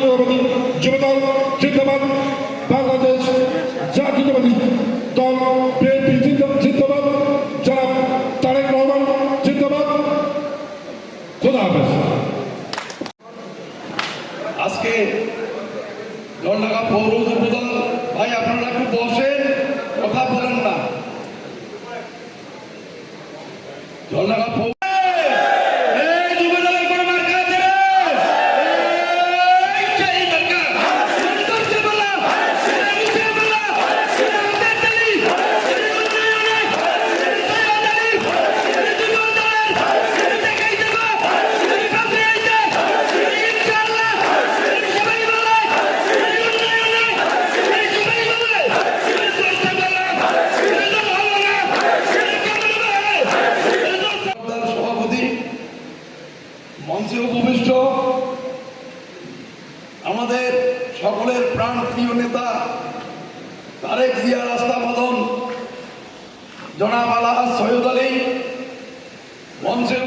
জাতীয়তাবাদী যুবদল জিন্দাবাদ, বাংলাদেশ জাতীয়তাবাদী দল বিএনপি জিন্দাবাদ, জনাব তারেক রহমান জিন্দাবাদ। খোদা হাফেজ। আজকে জলঢাকা পৌর যুবদল ভাই আপনারা একটু বসেন, কথা বলেন না। জলঢাকা পৌর মঞ্চে উপবিষ্ট আমাদের সকলের প্রাণ প্রিয় নেতা তারেক জিয়া রাস্তা বাঁধন জনাব আলহাজ সৈয়দ আলী মঞ্চে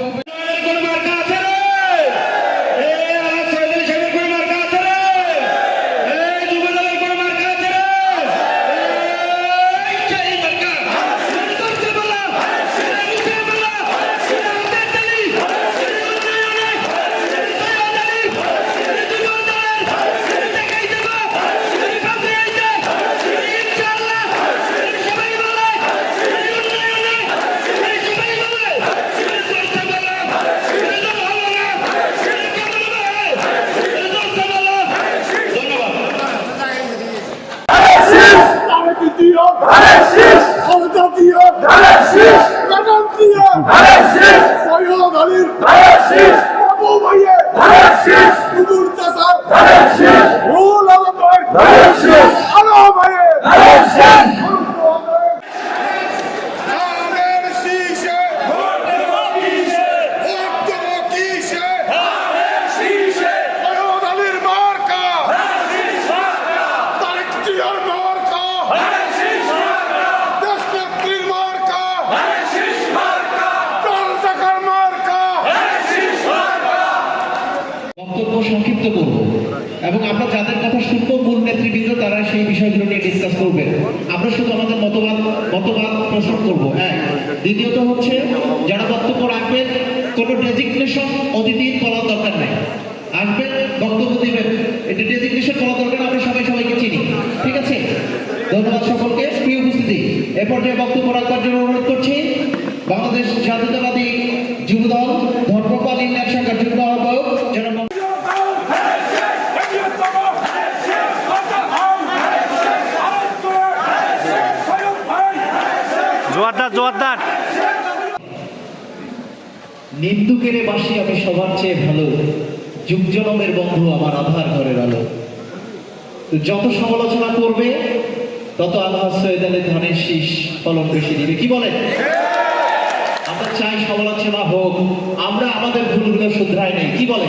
সংক্ষিপ্ত করব এবং আমরা যাদের কথা শুনবো মূল নেতৃবৃন্দ তারা সেই বিষয়গুলো নিয়ে ডিসকাস করবেন। আমরা শুধু আমাদের মতবাদ প্রশ্ন করবো। দ্বিতীয়ত হচ্ছে যারা বক্তব্য রাখবেন কোনো ডেজিগনেশন অতিথির বলার দরকার নাই, আসবেন বক্তব্য দিবেন, এটা ডেজিগনেশন বলা দরকার, আমরা সবাইকে চিনি। ঠিক আছে, ধন্যবাদ সকলকে। প্রিয় উপস্থিতি, এ পর্যায়ে বক্তব্য রাখবার জন্য অনুরোধ করছি বাংলাদেশ জাতীয়তাবাদী যুবদল ধর্মপাল ইউনিয়ন শাখার যুগ্ম আহ্বায়ক জনাব জোয়ারদার নিন্দুকেরে বাসি আমি সবার চেয়ে ভালো, যুগ জনমের বন্ধু আমার আধার ঘরের আলো। যত সমালোচনা করবে তত আল্লাহ সৈয়দ আলী ধানের শীষ ফলন বেশি দিবে। কি বলে? আমরা চাই সমালোচনা হোক, আমরা আমাদের ভুলগুলো শুধরাই নেই। কি বলে?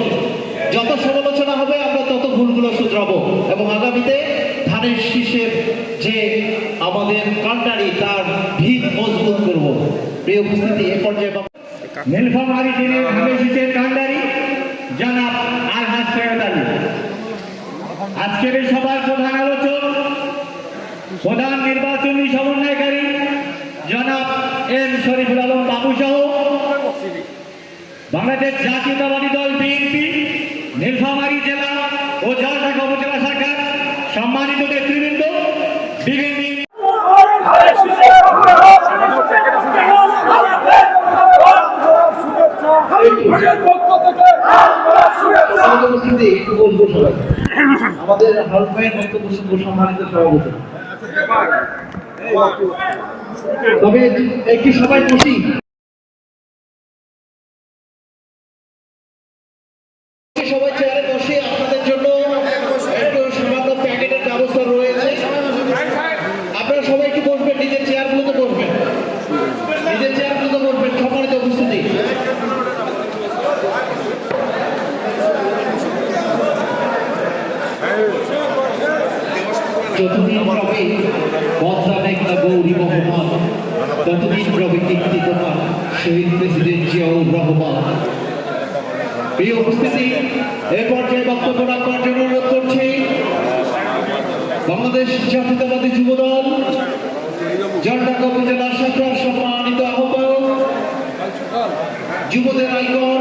যত সমালোচনা হবে আমরা তত ভুলগুলো শুধরাবো এবং আগামীতে ধানের শীষের যে আমাদের কান্ডারি তার ভিত মজবুত করব। প্রিয় উপস্থিতি, এ পর্যায়ে নীলফামারী জেলার ধানের শীষের কান্ডারি জনাব আলহাজ সৈয়দ আলী। আজকের এই সভার প্রধান আলোচক, প্রধান নির্বাচনী সমন্বয়কারী জনাব এম শরীফুল আলম বাবু সহ বাংলাদেশ জাতীয়তাবাদী দল বিএনপি নীলফামারী জেলা ও জলঢাকা উপজেলা শাখার সম্মানিত নেতৃবৃন্দ, বিভিন্ন আমাদের হালফাইয়ের বক্তব্য সম্মানিত সভাপতি, তবে একটি সবাই বসি। সবাই চেয়ারে বসে, আপনাদের জন্য একটু সামান্য প্যাকেটের ব্যবস্থা রয়েছে। আপনারা সবাই কি বসবেন? নিজের চেয়ারগুলোতে বসবেন, নিজের চেয়ারগুলোতে বসবেন। সম্মানিত উপস্থিতি, যতদিন রবে বদলা মেঘনা গৌরী মোহাম্মদ, ততদিন রবে কীর্তি তোমার শহীদ প্রেসিডেন্ট জিয়াউর রহমান। প্রিয় উপস্থিতি, এ পর্যায়ে বক্তব্য রাখবার জন্য অনুরোধ বাংলাদেশ জাতীয়তাবাদী যুবদল জলঢাকা উপজেলা শাখার সম্মানিত আহ্বায়ক যুবদের আইকন